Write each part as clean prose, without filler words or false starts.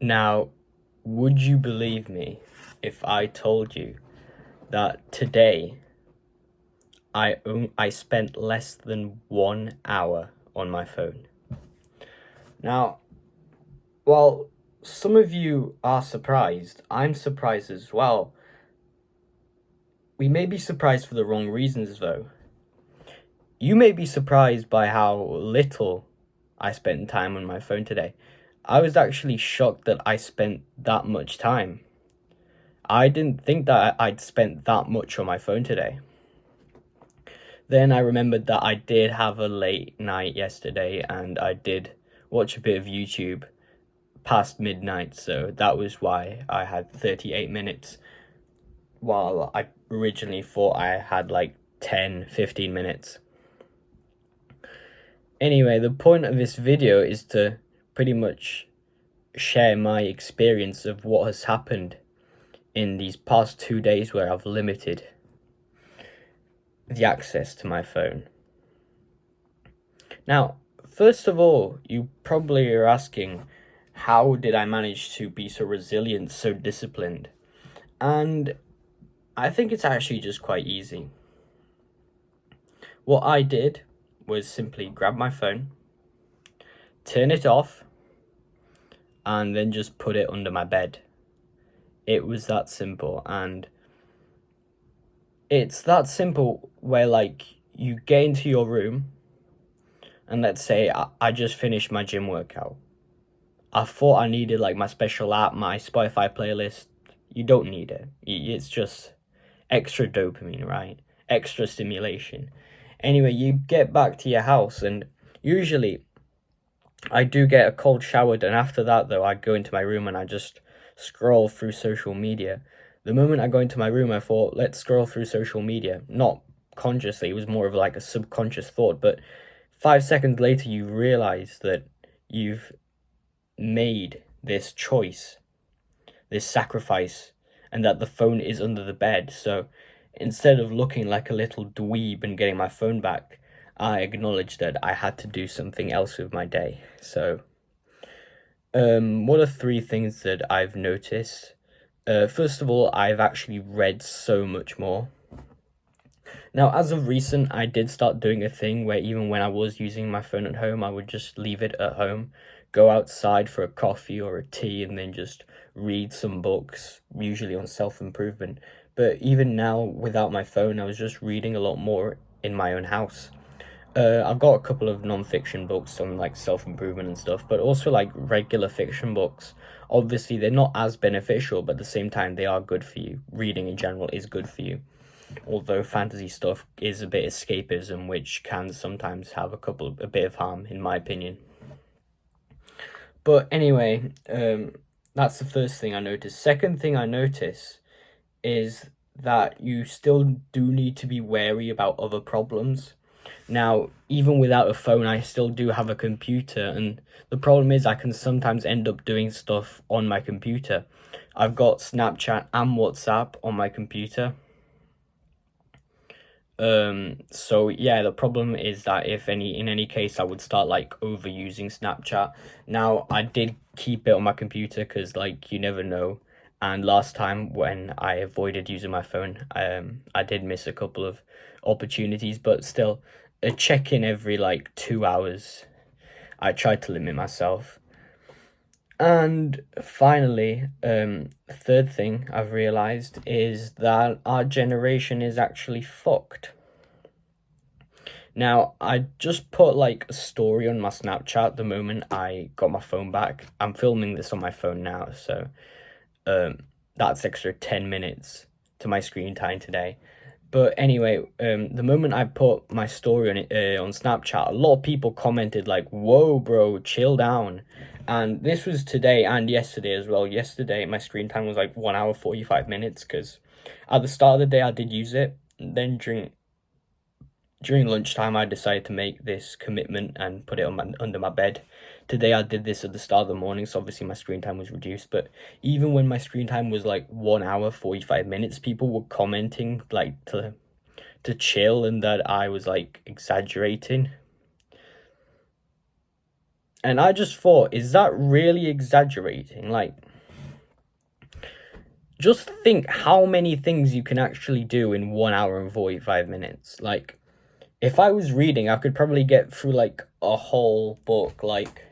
Now, would you believe me if I told you that today I spent less than 1 hour on my phone? Now, while some of you are surprised, I'm surprised as well. We may be surprised for the wrong reasons, though. You may be surprised by how little I spent time on my phone today. I was actually shocked that I spent that much time. I didn't think that I'd spent that much on my phone today. Then I remembered that I did have a late night yesterday and I did watch a bit of YouTube past midnight, so that was why I had 38 minutes, while I originally thought I had like 10-15 minutes. Anyway, the point of this video is to pretty much share my experience of what has happened in these past 2 days where I've limited the access to my phone. Now, first of all, you probably are asking, how did I manage to be so resilient, so disciplined? And I think it's actually just quite easy. What I did was simply grab my phone, turn it off, and then just put it under my bed. It was that simple, and it's that simple where, like, you get into your room, and let's say I just finished my gym workout. I thought I needed, like, my special app, my Spotify playlist. You don't need it. It's just extra dopamine, right? Extra stimulation. Anyway, you get back to your house, and usually I do get a cold shower done. After that, though, I go into my room and I just scroll through social media. The moment I go into my room, I thought, let's scroll through social media. Not consciously, it was more of like a subconscious thought, but 5 seconds later, you realize that you've made this choice, this sacrifice, and that the phone is under the bed. So instead of looking like a little dweeb and getting my phone back, I acknowledged that I had to do something else with my day. So, what are 3 things that I've noticed? First of all, I've actually read so much more. Now, as of recent, I did start doing a thing where even when I was using my phone at home, I would just leave it at home, go outside for a coffee or a tea, and then just read some books, usually on self-improvement. But even now, without my phone, I was just reading a lot more in my own house. I've got a couple of non-fiction books on like self-improvement and stuff, but also like regular fiction books. Obviously, they're not as beneficial, but at the same time, they are good for you. Reading in general is good for you. Although fantasy stuff is a bit escapism, which can sometimes have a bit of harm, in my opinion. But anyway, that's the first thing I noticed. Second thing I notice is that you still do need to be wary about other problems. Now, even without a phone, I still do have a computer, and the problem is I can sometimes end up doing stuff on my computer. I've got Snapchat and WhatsApp on my computer. So yeah, the problem is that in any case, I would start like overusing Snapchat. Now, I did keep it on my computer because like you never know. And last time when I avoided using my phone, I did miss a couple of opportunities, but still, a check-in every like 2 hours. I tried to limit myself. And finally, third thing I've realized is that our generation is actually fucked. Now, I just put like a story on my Snapchat the moment I got my phone back. I'm filming this on my phone now, so that's extra 10 minutes to my screen time today. But anyway, the moment I put my story on it on Snapchat, a lot of people commented like, "Whoa, bro, chill down." And this was today and yesterday as well. Yesterday, my screen time was like 1 hour 45 minutes because at the start of the day I did use it. Then during lunchtime, I decided to make this commitment and put it under my bed. Today, I did this at the start of the morning, so obviously my screen time was reduced. But even when my screen time was like 1 hour 45 minutes, people were commenting like to chill and that I was like exaggerating. And I just thought, is that really exaggerating? Like, just think how many things you can actually do in 1 hour and 45 minutes. Like, if I was reading, I could probably get through like a whole book. Like,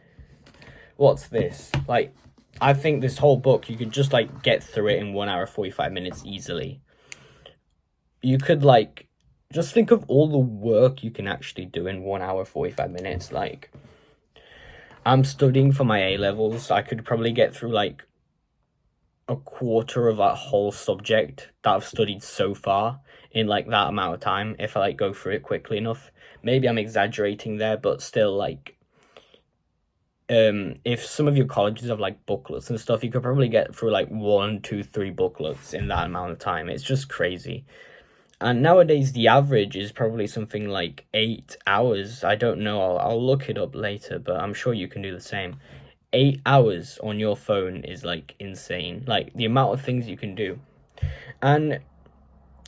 what's this? Like, I think this whole book, you could just like get through it in 1 hour, 45 minutes easily. You could like, just think of all the work you can actually do in 1 hour, 45 minutes. Like, I'm studying for my A levels. I could probably get through like a quarter of that whole subject that I've studied so far in like that amount of time if I like go through it quickly enough. Maybe I'm exaggerating there, but still, like, if some of your colleges have like booklets and stuff, you could probably get through like one, two, three booklets in that amount of time. It's just crazy. And nowadays the average is probably something like 8 hours. I don't know. I'll look it up later, but I'm sure you can do the same. 8 hours on your phone is like insane. Like the amount of things you can do. And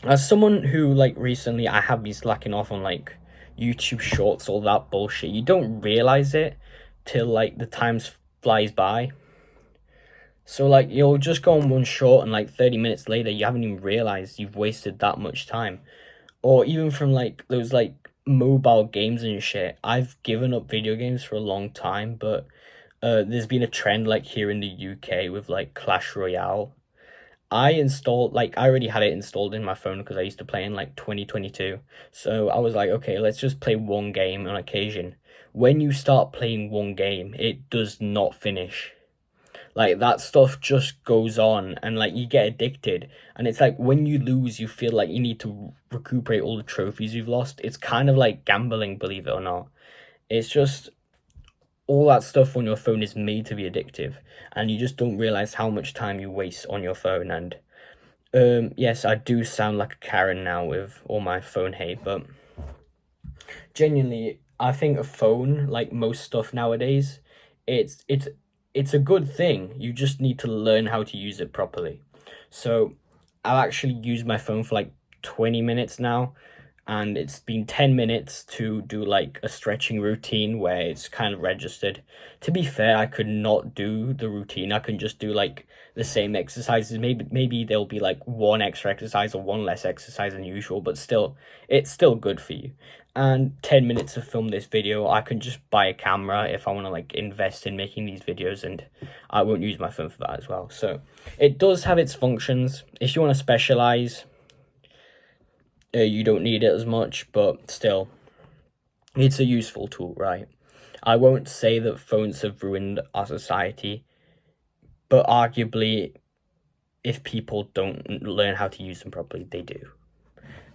as someone who like recently I have been slacking off on like YouTube shorts, all that bullshit, you don't realize it till like the times flies by. So like you'll just go on one short and like 30 minutes later you haven't even realized you've wasted that much time. Or even from like those like mobile games and shit. I've given up video games for a long time, but there's been a trend like here in the UK with like Clash Royale. I already had it installed in my phone because I used to play in like 2022. So I was like, okay, let's just play one game on occasion. When you start playing one game, it does not finish. Like that stuff just goes on and like you get addicted. And it's like when you lose, you feel like you need to recuperate all the trophies you've lost. It's kind of like gambling, believe it or not. It's just all that stuff on your phone is made to be addictive, and you just don't realize how much time you waste on your phone. And yes, I do sound like a Karen now with all my phone hate, but genuinely, I think a phone, like most stuff nowadays, it's it's it's a good thing. You just need to learn how to use it properly. So I've actually used my phone for like 20 minutes now, and it's been 10 minutes to do like a stretching routine where it's kind of registered. To be fair, I could not do the routine. I can just do like the same exercises. Maybe there'll be like one extra exercise or one less exercise than usual, but still, it's still good for you. And 10 minutes to film this video, I can just buy a camera if I want to like invest in making these videos, and I won't use my phone for that as well. So it does have its functions. If you want to specialize, you don't need it as much, but still, it's a useful tool, right? I won't say that phones have ruined our society, but arguably, if people don't learn how to use them properly, they do.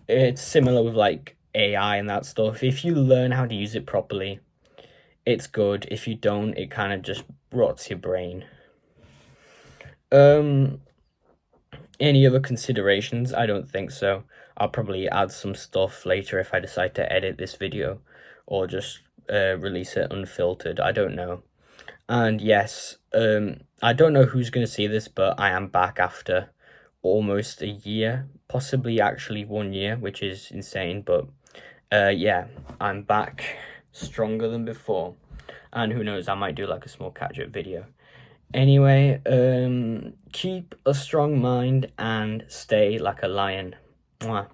It's similar with like AI and that stuff. If you learn how to use it properly, it's good. If you don't, it kind of just rots your brain. Any other considerations? I don't think so. I'll probably add some stuff later if I decide to edit this video, or just release it unfiltered. I don't know. And yes, I don't know who's going to see this, but I am back after almost a year, possibly actually 1 year, which is insane. But yeah, I'm back stronger than before. And who knows, I might do like a small catch-up video. Anyway, keep a strong mind and stay like a lion. Mwah.